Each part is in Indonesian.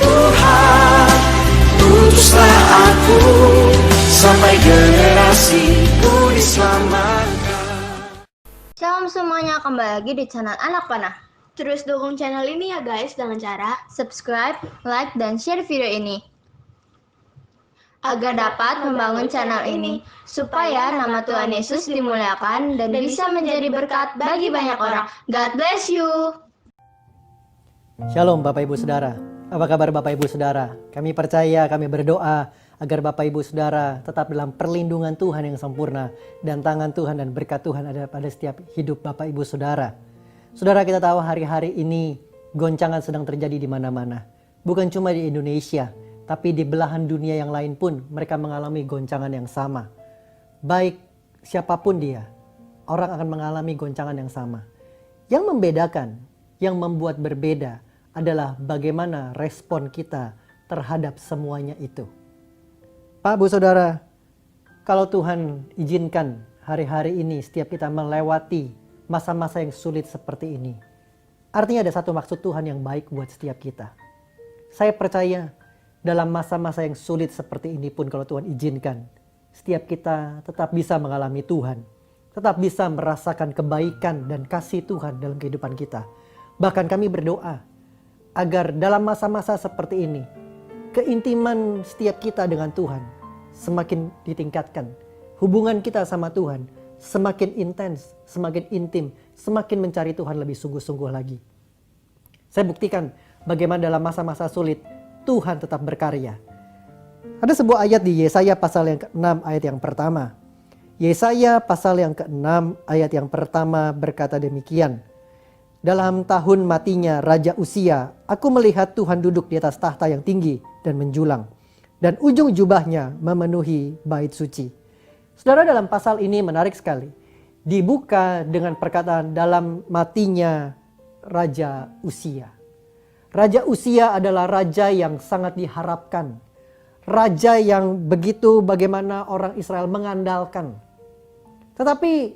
Tuhan, utuslah aku sampai generasiku diselamatkan. Shalom semuanya, kembali lagi di channel Anak Panah. Terus dukung channel ini ya guys dengan cara Subscribe, like, dan share video ini agar dapat membangun channel ini supaya nama Tuhan Yesus dimuliakan dan bisa menjadi berkat bagi banyak orang. God bless you. Shalom Bapak Ibu Saudara. Apa kabar Bapak Ibu Saudara? Kami percaya, kami berdoa agar Bapak Ibu Saudara tetap dalam perlindungan Tuhan yang sempurna dan tangan Tuhan dan berkat Tuhan ada pada setiap hidup Bapak Ibu Saudara. Saudara, kita tahu hari-hari ini goncangan sedang terjadi di mana-mana. Bukan cuma di Indonesia, tapi di belahan dunia yang lain pun mereka mengalami goncangan yang sama. Baik siapapun dia, orang akan mengalami goncangan yang sama. Yang membedakan, yang membuat berbeda adalah bagaimana respon kita terhadap semuanya itu. Pak, Bu, Saudara, kalau Tuhan izinkan hari-hari ini setiap kita melewati masa-masa yang sulit seperti ini, artinya ada satu maksud Tuhan yang baik buat setiap kita. Saya percaya dalam masa-masa yang sulit seperti ini pun kalau Tuhan izinkan, setiap kita tetap bisa mengalami Tuhan, tetap bisa merasakan kebaikan dan kasih Tuhan dalam kehidupan kita. Bahkan kami berdoa agar dalam masa-masa seperti ini, keintiman setiap kita dengan Tuhan semakin ditingkatkan. Hubungan kita sama Tuhan semakin intens, semakin intim, semakin mencari Tuhan lebih sungguh-sungguh lagi. Saya buktikan bagaimana dalam masa-masa sulit Tuhan tetap berkarya. Ada sebuah ayat di Yesaya pasal yang ke-6 ayat yang pertama. Yesaya pasal yang ke-6 ayat yang pertama berkata demikian. Dalam tahun matinya Raja Uzia, aku melihat Tuhan duduk di atas tahta yang tinggi dan menjulang, dan ujung jubahnya memenuhi bait suci. Saudara, dalam pasal ini menarik sekali. Dibuka dengan perkataan dalam matinya Raja Uzia. Raja Uzia adalah raja yang sangat diharapkan. Raja yang begitu bagaimana orang Israel mengandalkan. Tetapi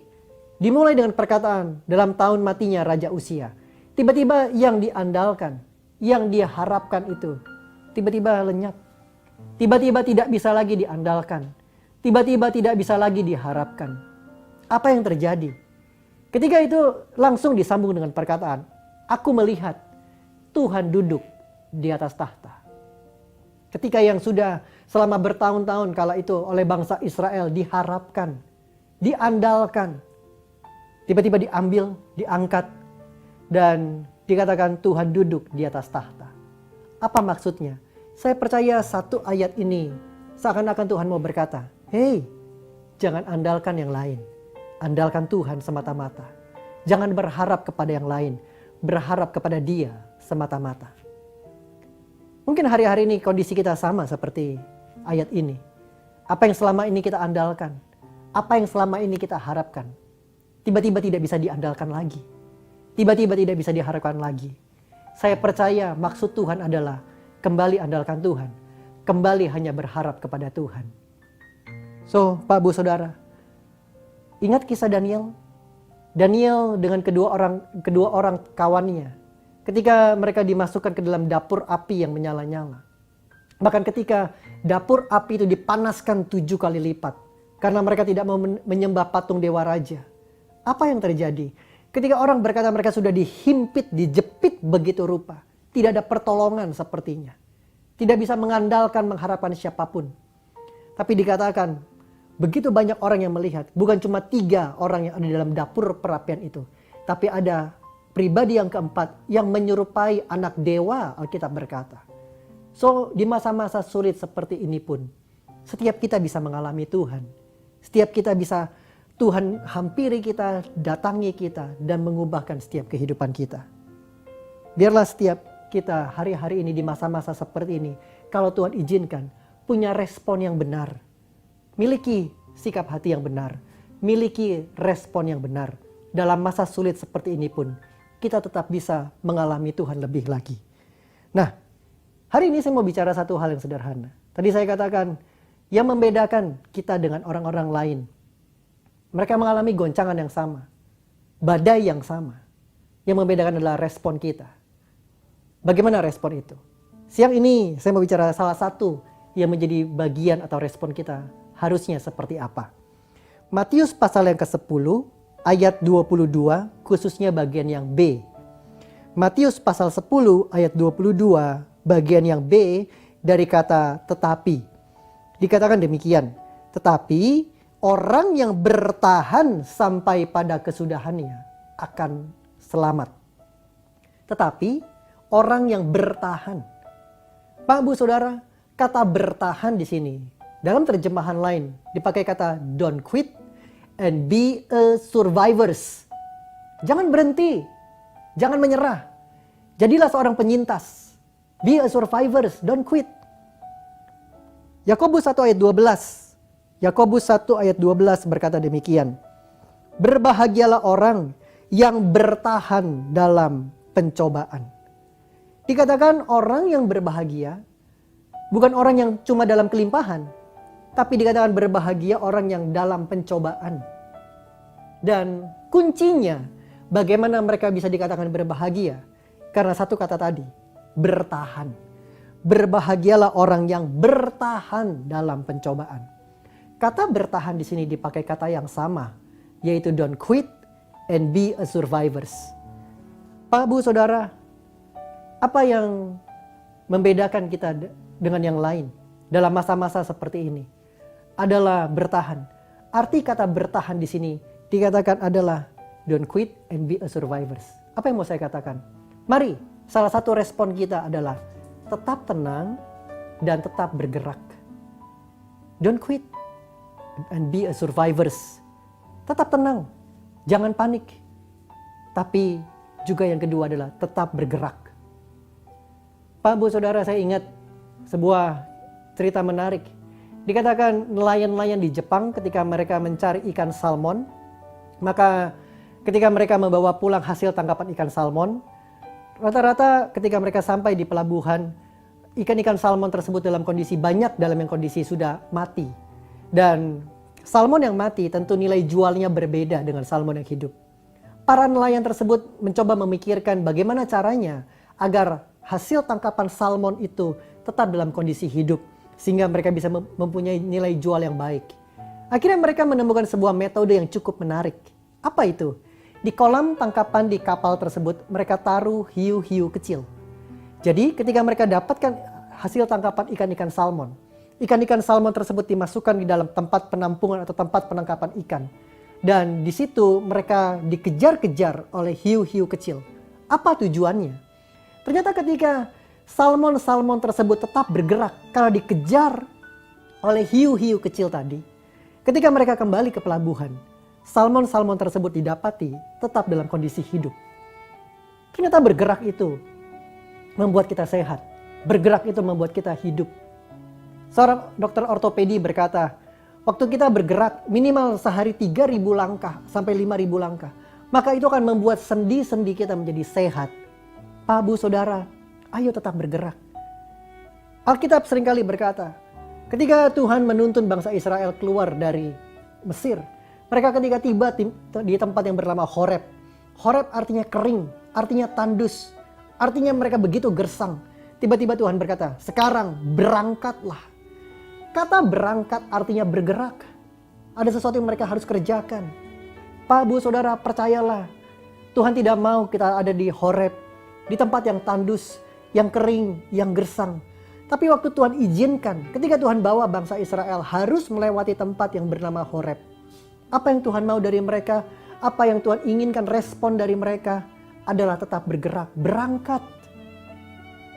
dimulai dengan perkataan dalam tahun matinya Raja Uzia. Tiba-tiba yang diandalkan, yang dia harapkan itu tiba-tiba lenyap. Tiba-tiba tidak bisa lagi diandalkan. Tiba-tiba tidak bisa lagi diharapkan. Apa yang terjadi? Ketika itu langsung disambung dengan perkataan, aku melihat Tuhan duduk di atas tahta. Ketika yang sudah selama bertahun-tahun kala itu oleh bangsa Israel diharapkan, diandalkan, tiba-tiba diambil, diangkat, dan dikatakan Tuhan duduk di atas tahta. Apa maksudnya? Saya percaya satu ayat ini seakan-akan Tuhan mau berkata, hei, jangan andalkan yang lain. Andalkan Tuhan semata-mata. Jangan berharap kepada yang lain. Berharap kepada Dia semata-mata. Mungkin hari-hari ini kondisi kita sama seperti ayat ini. Apa yang selama ini kita andalkan, apa yang selama ini kita harapkan, tiba-tiba tidak bisa diandalkan lagi. Tiba-tiba tidak bisa diharapkan lagi. Saya percaya maksud Tuhan adalah kembali andalkan Tuhan. Kembali hanya berharap kepada Tuhan. So, Pak, Bu, Saudara, ingat kisah Daniel? Daniel dengan kedua orang kawannya. Ketika mereka dimasukkan ke dalam dapur api yang menyala-nyala. Bahkan ketika dapur api itu dipanaskan 7 kali lipat. Karena mereka tidak mau menyembah patung dewa raja. Apa yang terjadi? Ketika orang berkata mereka sudah dihimpit, dijepit begitu rupa. Tidak ada pertolongan sepertinya. Tidak bisa mengandalkan, mengharapkan siapapun. Tapi dikatakan, begitu banyak orang yang melihat. Bukan cuma 3 orang yang ada dalam dapur perapian itu. Tapi ada pribadi yang keempat yang menyerupai anak dewa, Alkitab berkata. So, di masa-masa sulit seperti ini pun, setiap kita bisa mengalami Tuhan. Setiap kita bisa Tuhan hampiri kita, datangi kita, dan mengubahkan setiap kehidupan kita. Biarlah setiap kita hari-hari ini di masa-masa seperti ini, kalau Tuhan izinkan, punya respon yang benar. Miliki sikap hati yang benar. Miliki respon yang benar. Dalam masa sulit seperti ini pun, kita tetap bisa mengalami Tuhan lebih lagi. Nah, hari ini saya mau bicara satu hal yang sederhana. Tadi saya katakan, yang membedakan kita dengan orang-orang lain, mereka mengalami goncangan yang sama, badai yang sama. Yang membedakan adalah respon kita. Bagaimana respon itu? Siang ini saya mau bicara salah satu yang menjadi bagian atau respon kita harusnya seperti apa. Matius pasal yang ke-10 ayat 22 khususnya bagian yang B. Matius pasal 10 ayat 22 bagian yang B dari kata tetapi. Dikatakan demikian, tetapi orang yang bertahan sampai pada kesudahannya akan selamat. Tetapi orang yang bertahan. Pak, Bu, Saudara, kata bertahan di sini dalam terjemahan lain dipakai kata don't quit and be a survivors. Jangan berhenti, jangan menyerah. Jadilah seorang penyintas. Be a survivors, don't quit. Yakobus 1 ayat 12. Yakobus 1 ayat 12 berkata demikian. Berbahagialah orang yang bertahan dalam pencobaan. Dikatakan orang yang berbahagia bukan orang yang cuma dalam kelimpahan, tapi dikatakan berbahagia orang yang dalam pencobaan. Dan kuncinya bagaimana mereka bisa dikatakan berbahagia? Karena satu kata tadi, bertahan. Berbahagialah orang yang bertahan dalam pencobaan. Kata bertahan di sini dipakai kata yang sama, yaitu don't quit and be a survivors. Pak, Bu, Saudara, apa yang membedakan kita dengan yang lain dalam masa-masa seperti ini? Adalah bertahan. Arti kata bertahan di sini dikatakan adalah don't quit and be a survivors. Apa yang mau saya katakan? Mari, salah satu respon kita adalah tetap tenang dan tetap bergerak. Don't quit and be a survivors. Tetap tenang, jangan panik. Tapi juga yang kedua adalah tetap bergerak. Pak, Bu, Saudara, saya ingat sebuah cerita menarik. Dikatakan nelayan-nelayan di Jepang ketika mereka mencari ikan salmon, maka ketika mereka membawa pulang hasil tangkapan ikan salmon, rata-rata ketika mereka sampai di pelabuhan, ikan-ikan salmon tersebut dalam kondisi banyak dalam yang kondisi sudah mati. Dan salmon yang mati tentu nilai jualnya berbeda dengan salmon yang hidup. Para nelayan tersebut mencoba memikirkan bagaimana caranya agar hasil tangkapan salmon itu tetap dalam kondisi hidup, sehingga mereka bisa mempunyai nilai jual yang baik. Akhirnya mereka menemukan sebuah metode yang cukup menarik. Apa itu? Di kolam tangkapan di kapal tersebut mereka taruh hiu-hiu kecil. Jadi ketika mereka dapatkan hasil tangkapan ikan-ikan salmon, ikan-ikan salmon tersebut dimasukkan di dalam tempat penampungan atau tempat penangkapan ikan. Dan di situ mereka dikejar-kejar oleh hiu-hiu kecil. Apa tujuannya? Ternyata ketika salmon-salmon tersebut tetap bergerak karena dikejar oleh hiu-hiu kecil tadi, ketika mereka kembali ke pelabuhan, salmon-salmon tersebut didapati tetap dalam kondisi hidup. Ternyata bergerak itu membuat kita sehat. Bergerak itu membuat kita hidup. Seorang dokter ortopedi berkata, waktu kita bergerak minimal sehari 3.000 langkah sampai 5.000 langkah, maka itu akan membuat sendi-sendi kita menjadi sehat. Pak, Bu, Saudara, ayo tetap bergerak. Alkitab seringkali berkata, ketika Tuhan menuntun bangsa Israel keluar dari Mesir, mereka ketika tiba di tempat yang bernama Horeb. Horeb artinya kering, artinya tandus, artinya mereka begitu gersang. Tiba-tiba Tuhan berkata, sekarang berangkatlah. Kata berangkat artinya bergerak. Ada sesuatu yang mereka harus kerjakan. Pak, Bu, Saudara, percayalah. Tuhan tidak mau kita ada di Horeb, di tempat yang tandus, yang kering, yang gersang. Tapi waktu Tuhan izinkan, ketika Tuhan bawa bangsa Israel harus melewati tempat yang bernama Horeb. Apa yang Tuhan mau dari mereka, apa yang Tuhan inginkan respon dari mereka adalah tetap bergerak, berangkat.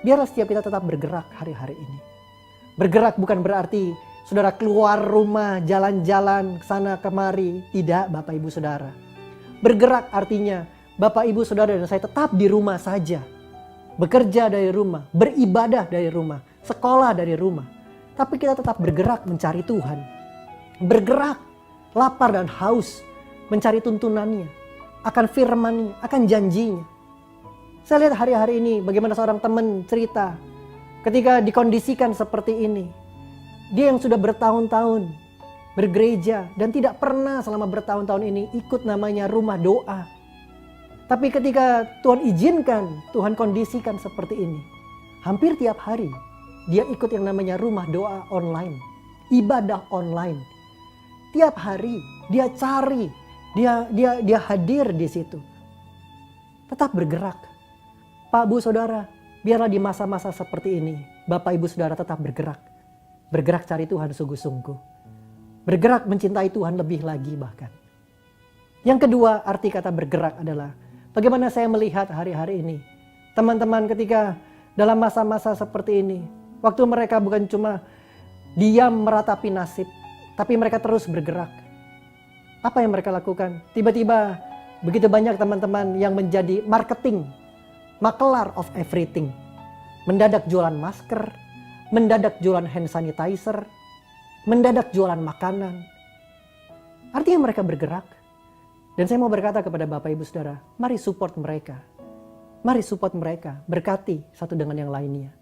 Biarlah setiap kita tetap bergerak hari-hari ini. Bergerak bukan berarti saudara keluar rumah, jalan-jalan sana kemari. Tidak, Bapak Ibu Saudara. Bergerak artinya Bapak Ibu Saudara dan saya tetap di rumah saja. Bekerja dari rumah, beribadah dari rumah, sekolah dari rumah. Tapi kita tetap bergerak mencari Tuhan. Bergerak, lapar dan haus, mencari tuntunannya, akan firman-Nya, akan janjinya. Saya lihat hari-hari ini bagaimana seorang teman cerita ketika dikondisikan seperti ini. Dia yang sudah bertahun-tahun bergereja dan tidak pernah selama bertahun-tahun ini ikut namanya rumah doa. Tapi ketika Tuhan izinkan, Tuhan kondisikan seperti ini, hampir tiap hari dia ikut yang namanya rumah doa online, ibadah online. Tiap hari dia cari, dia hadir di situ. Tetap bergerak. Pak, Bu, Saudara, biarlah di masa-masa seperti ini, Bapak, Ibu, Saudara tetap bergerak. Bergerak cari Tuhan sungguh-sungguh. Bergerak mencintai Tuhan lebih lagi bahkan. Yang kedua, arti kata bergerak adalah bagaimana saya melihat hari-hari ini. Teman-teman ketika dalam masa-masa seperti ini, waktu mereka bukan cuma diam meratapi nasib, tapi mereka terus bergerak. Apa yang mereka lakukan? Tiba-tiba begitu banyak teman-teman yang menjadi marketing, makelar of everything. Mendadak jualan masker, mendadak jualan hand sanitizer, mendadak jualan makanan. Artinya mereka bergerak. Dan saya mau berkata kepada Bapak Ibu Saudara, mari support mereka. Mari support mereka, berkati satu dengan yang lainnya.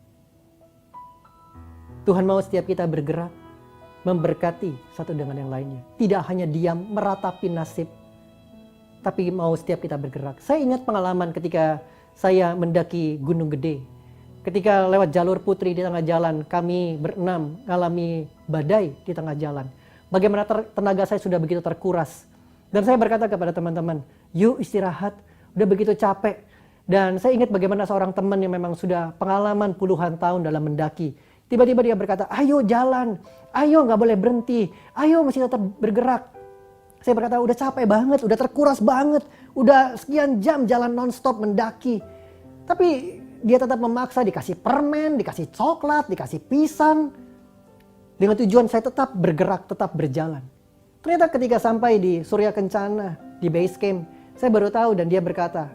Tuhan mau setiap kita bergerak, memberkati satu dengan yang lainnya. Tidak hanya diam meratapi nasib, tapi mau setiap kita bergerak. Saya ingat pengalaman ketika saya mendaki Gunung Gede. Ketika lewat jalur Putri di tengah jalan, kami berenam mengalami badai di tengah jalan. Bagaimana tenaga saya sudah begitu terkuras. Dan saya berkata kepada teman-teman, yuk istirahat, udah begitu capek. Dan saya ingat bagaimana seorang teman yang memang sudah pengalaman puluhan tahun dalam mendaki. Tiba-tiba dia berkata, ayo jalan, ayo nggak boleh berhenti, ayo masih tetap bergerak. Saya berkata, udah capek banget, udah terkuras banget, udah sekian jam jalan non-stop mendaki. Tapi dia tetap memaksa, dikasih permen, dikasih coklat, dikasih pisang. Dengan tujuan saya tetap bergerak, tetap berjalan. Ternyata ketika sampai di Surya Kencana, di base camp, saya baru tahu dan dia berkata,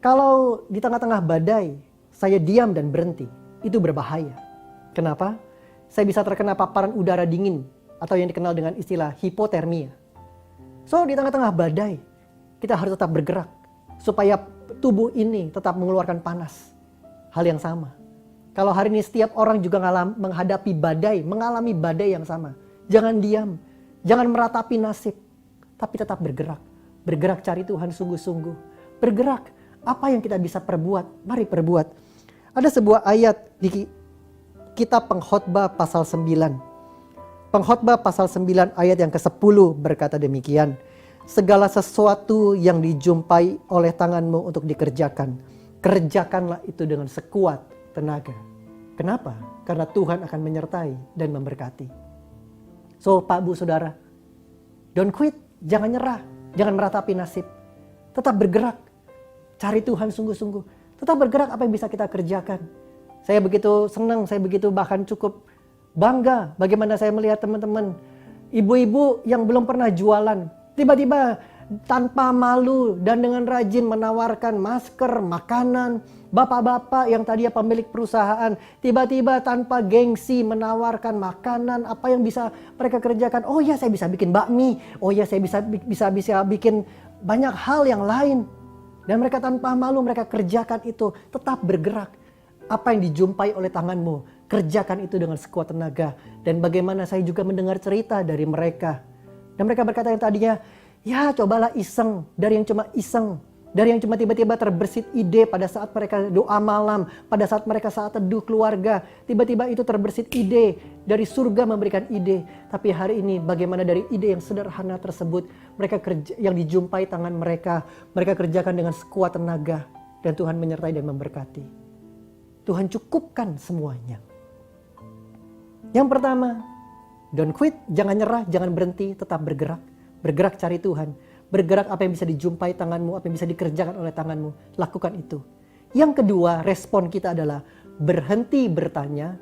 kalau di tengah-tengah badai, saya diam dan berhenti, itu berbahaya. Kenapa? Saya bisa terkena paparan udara dingin atau yang dikenal dengan istilah hipotermia. So di tengah-tengah badai, kita harus tetap bergerak supaya tubuh ini tetap mengeluarkan panas. Hal yang sama. Kalau hari ini setiap orang juga menghadapi badai, mengalami badai yang sama. Jangan diam, jangan meratapi nasib, tapi tetap bergerak. Bergerak cari Tuhan sungguh-sungguh. Bergerak, apa yang kita bisa perbuat? Mari perbuat. Ada sebuah ayat di kitab Pengkhotbah pasal 9. Pengkhotbah pasal 9 ayat yang ke-10 berkata demikian. Segala sesuatu yang dijumpai oleh tanganmu untuk dikerjakan, kerjakanlah itu dengan sekuat tenaga. Kenapa? Karena Tuhan akan menyertai dan memberkati. So Pak, Bu, Saudara, don't quit, jangan nyerah, jangan meratapi nasib. Tetap bergerak, cari Tuhan sungguh-sungguh. Tetap bergerak apa yang bisa kita kerjakan. Saya begitu senang, saya begitu bahkan cukup bangga bagaimana saya melihat teman-teman ibu-ibu yang belum pernah jualan. Tiba-tiba tanpa malu dan dengan rajin menawarkan masker, makanan. Bapak-bapak yang tadinya pemilik perusahaan, tiba-tiba tanpa gengsi menawarkan makanan. Apa yang bisa mereka kerjakan? Oh ya, saya bisa bikin bakmi. Oh ya, saya bisa bikin banyak hal yang lain. Dan mereka tanpa malu mereka kerjakan itu. Tetap bergerak. Apa yang dijumpai oleh tanganmu, kerjakan itu dengan sekuat tenaga. Dan bagaimana saya juga mendengar cerita dari mereka. Dan mereka berkata yang tadinya, ya cobalah iseng, dari yang cuma iseng. Dari yang cuma tiba-tiba terbersit ide pada saat mereka doa malam, pada saat mereka saat teduh keluarga. Tiba-tiba itu terbersit ide, dari surga memberikan ide. Tapi hari ini bagaimana dari ide yang sederhana tersebut, mereka yang dijumpai tangan mereka kerjakan dengan sekuat tenaga. Dan Tuhan menyertai dan memberkati. Tuhan cukupkan semuanya. Yang pertama, don't quit, jangan nyerah, jangan berhenti, tetap bergerak. Bergerak cari Tuhan. Bergerak apa yang bisa dijumpai tanganmu, apa yang bisa dikerjakan oleh tanganmu. Lakukan itu. Yang kedua, respon kita adalah berhenti bertanya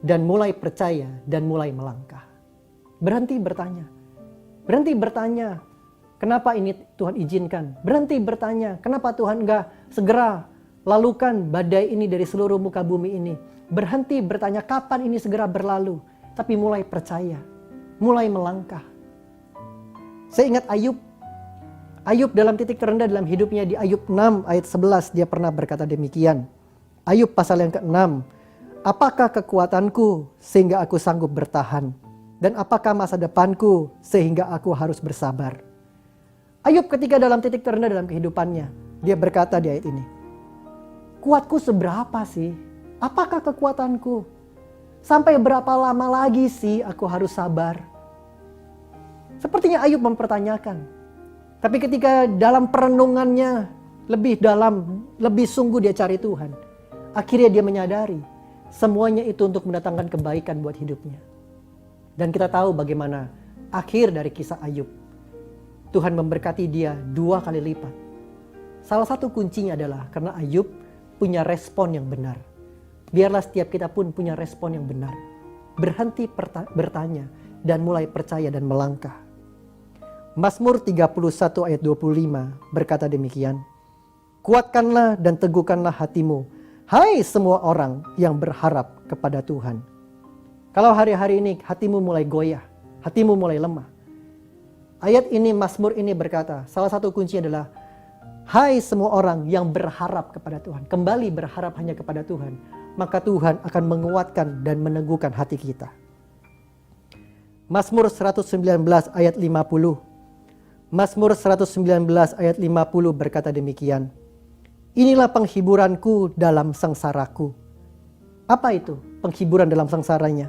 dan mulai percaya dan mulai melangkah. Berhenti bertanya. Berhenti bertanya, kenapa ini Tuhan izinkan? Berhenti bertanya, kenapa Tuhan enggak segera lalukan badai ini dari seluruh muka bumi ini? Berhenti bertanya, kapan ini segera berlalu? Tapi mulai percaya, mulai melangkah. Saya ingat Ayub. Ayub dalam titik terendah dalam hidupnya di Ayub 6 ayat 11 dia pernah berkata demikian. Ayub pasal yang ke-6. Apakah kekuatanku sehingga aku sanggup bertahan? Dan apakah masa depanku sehingga aku harus bersabar? Ayub ketika dalam titik terendah dalam kehidupannya. Dia berkata di ayat ini, kuatku seberapa sih? Apakah kekuatanku? Sampai berapa lama lagi sih aku harus sabar? Sepertinya Ayub mempertanyakan. Tapi ketika dalam perenungannya lebih dalam, lebih sungguh dia cari Tuhan. Akhirnya dia menyadari semuanya itu untuk mendatangkan kebaikan buat hidupnya. Dan kita tahu bagaimana akhir dari kisah Ayub. Tuhan memberkati dia 2 kali lipat. Salah satu kuncinya adalah karena Ayub punya respon yang benar. Biarlah setiap kita pun punya respon yang benar. Berhenti bertanya dan mulai percaya dan melangkah. Mazmur 31 ayat 25 berkata demikian. Kuatkanlah dan teguhkanlah hatimu, hai semua orang yang berharap kepada Tuhan. Kalau hari-hari ini hatimu mulai goyah, hatimu mulai lemah. Ayat ini, Mazmur ini berkata, salah satu kuncinya adalah, hai semua orang yang berharap kepada Tuhan. Kembali berharap hanya kepada Tuhan. Maka Tuhan akan menguatkan dan meneguhkan hati kita. Mazmur 119 ayat 50. Mazmur 119 ayat 50 berkata demikian. Inilah penghiburanku dalam sengsaraku. Apa itu penghiburan dalam sengsaranya?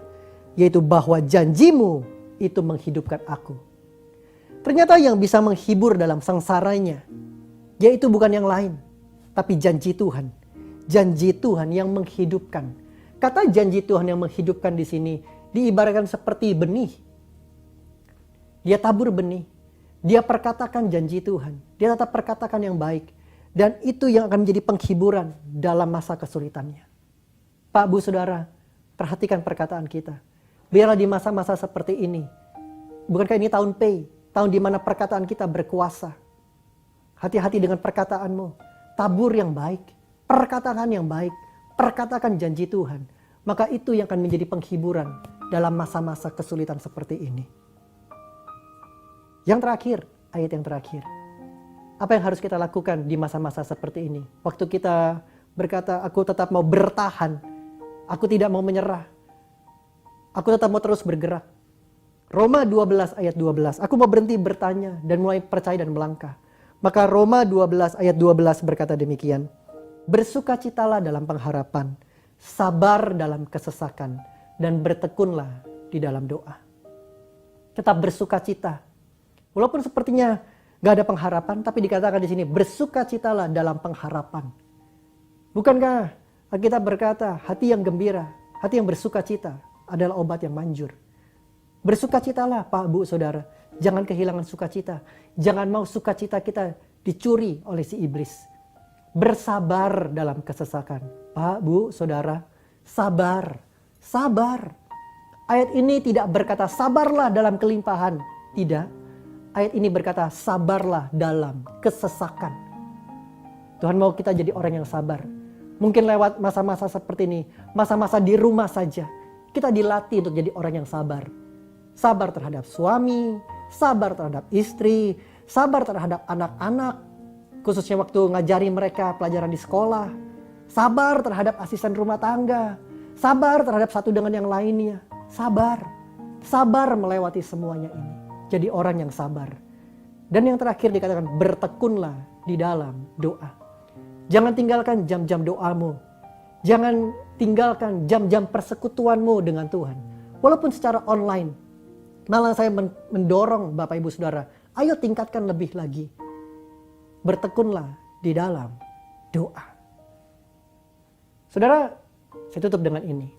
Yaitu bahwa janjimu itu menghidupkan aku. Ternyata yang bisa menghibur dalam sengsaranya, yaitu bukan yang lain, tapi janji Tuhan. Janji Tuhan yang menghidupkan. Kata janji Tuhan yang menghidupkan di sini diibaratkan seperti benih. Dia tabur benih. Dia perkatakan janji Tuhan. Dia tetap perkatakan yang baik. Dan itu yang akan menjadi penghiburan dalam masa kesulitannya. Pak, Bu, Saudara, perhatikan perkataan kita. Biarlah di masa-masa seperti ini. Bukankah ini tahun P? Tahun di mana perkataan kita berkuasa. Hati-hati dengan perkataanmu. Tabur yang baik. Perkataan yang baik. Perkatakan janji Tuhan. Maka itu yang akan menjadi penghiburan dalam masa-masa kesulitan seperti ini. Yang terakhir, ayat yang terakhir. Apa yang harus kita lakukan di masa-masa seperti ini? Waktu kita berkata, aku tetap mau bertahan. Aku tidak mau menyerah. Aku tetap mau terus bergerak. Roma 12 ayat 12. Aku mau berhenti bertanya dan mulai percaya dan melangkah. Maka Roma 12 ayat 12 berkata demikian. Bersukacitalah dalam pengharapan, sabar dalam kesesakan, dan bertekunlah di dalam doa. Tetap bersukacita. Walaupun sepertinya gak ada pengharapan, tapi dikatakan di sini bersukacitalah dalam pengharapan. Bukankah kita berkata hati yang gembira, hati yang bersukacita adalah obat yang manjur. Bersukacitalah Pak, Bu, Saudara. Jangan kehilangan sukacita. Jangan mau sukacita kita dicuri oleh si iblis. Bersabar dalam kesesakan. Pak, Bu, Saudara, sabar. Sabar. Ayat ini tidak berkata sabarlah dalam kelimpahan. Tidak. Ayat ini berkata sabarlah dalam kesesakan. Tuhan mau kita jadi orang yang sabar. Mungkin lewat masa-masa seperti ini. Masa-masa di rumah saja. Kita dilatih untuk jadi orang yang sabar. Sabar terhadap suami, sabar terhadap istri, sabar terhadap anak-anak, khususnya waktu ngajari mereka pelajaran di sekolah, sabar terhadap asisten rumah tangga, sabar terhadap satu dengan yang lainnya, sabar melewati semuanya ini, jadi orang yang sabar. Dan yang terakhir dikatakan bertekunlah di dalam doa. Jangan tinggalkan jam-jam doamu, jangan tinggalkan jam-jam persekutuanmu dengan Tuhan, walaupun secara online. Malah saya mendorong Bapak Ibu Saudara, ayo tingkatkan lebih lagi. Bertekunlah di dalam doa. Saudara, saya tutup dengan ini.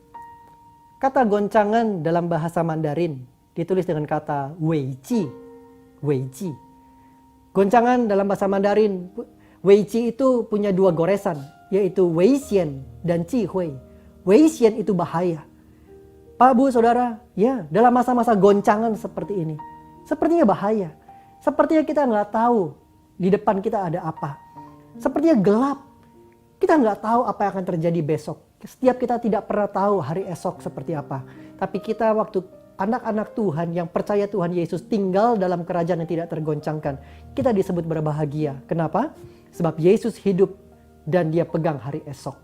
Kata goncangan dalam bahasa Mandarin ditulis dengan kata weiqi. Weiqi. Goncangan dalam bahasa Mandarin, weiqi itu punya 2 goresan, yaitu weixian dan cihui. Weixian itu bahaya. Pak, Bu, Saudara, ya dalam masa-masa goncangan seperti ini, sepertinya bahaya. Sepertinya kita nggak tahu di depan kita ada apa. Sepertinya gelap. Kita nggak tahu apa yang akan terjadi besok. Setiap kita tidak pernah tahu hari esok seperti apa. Tapi kita waktu anak-anak Tuhan yang percaya Tuhan Yesus tinggal dalam kerajaan yang tidak tergoncangkan, kita disebut berbahagia. Kenapa? Sebab Yesus hidup dan dia pegang hari esok.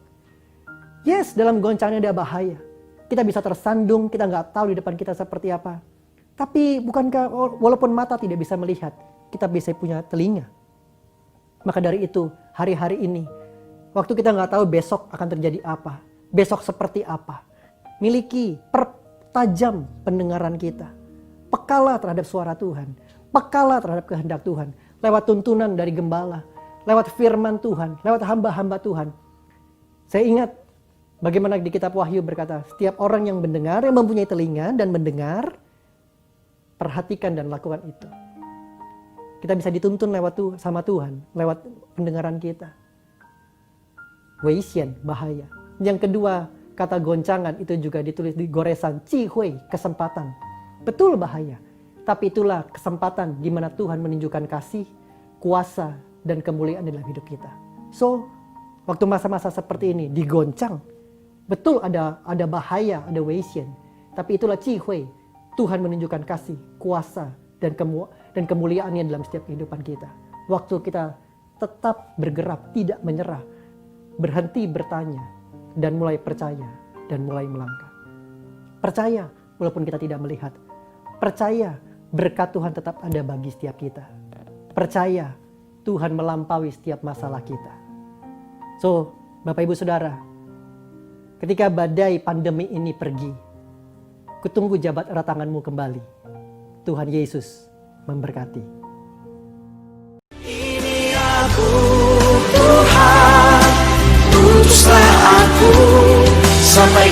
Yes, dalam goncangannya ada bahaya. Kita bisa tersandung, kita nggak tahu di depan kita seperti apa. Tapi bukankah walaupun mata tidak bisa melihat, kita bisa punya telinga. Maka dari itu, hari-hari ini, waktu kita nggak tahu besok akan terjadi apa, besok seperti apa, miliki pertajam pendengaran kita. Pekalah terhadap suara Tuhan, pekalah terhadap kehendak Tuhan, lewat tuntunan dari gembala, lewat firman Tuhan, lewat hamba-hamba Tuhan. Saya ingat bagaimana di kitab Wahyu berkata, setiap orang yang mendengar, yang mempunyai telinga dan mendengar, perhatikan dan lakukan itu. Kita bisa dituntun lewat sama Tuhan, lewat pendengaran kita. Weisien, bahaya. Yang kedua, kata goncangan itu juga ditulis di goresan, cihui, kesempatan. Betul bahaya, tapi itulah kesempatan di mana Tuhan menunjukkan kasih, kuasa, dan kemuliaan dalam hidup kita. So, waktu masa-masa seperti ini digoncang, betul ada bahaya, ada weisien, tapi itulah cihui, Tuhan menunjukkan kasih, kuasa, dan kemuliaannya dalam setiap kehidupan kita. Waktu kita tetap bergerak, tidak menyerah, berhenti bertanya, dan mulai percaya, dan mulai melangkah. Percaya walaupun kita tidak melihat. Percaya berkat Tuhan tetap ada bagi setiap kita. Percaya Tuhan melampaui setiap masalah kita. So, Bapak Ibu Saudara, ketika badai pandemi ini pergi, kutunggu jabat erat tanganmu kembali. Tuhan Yesus memberkati. Ini aku Tuhan, utuslah aku sampai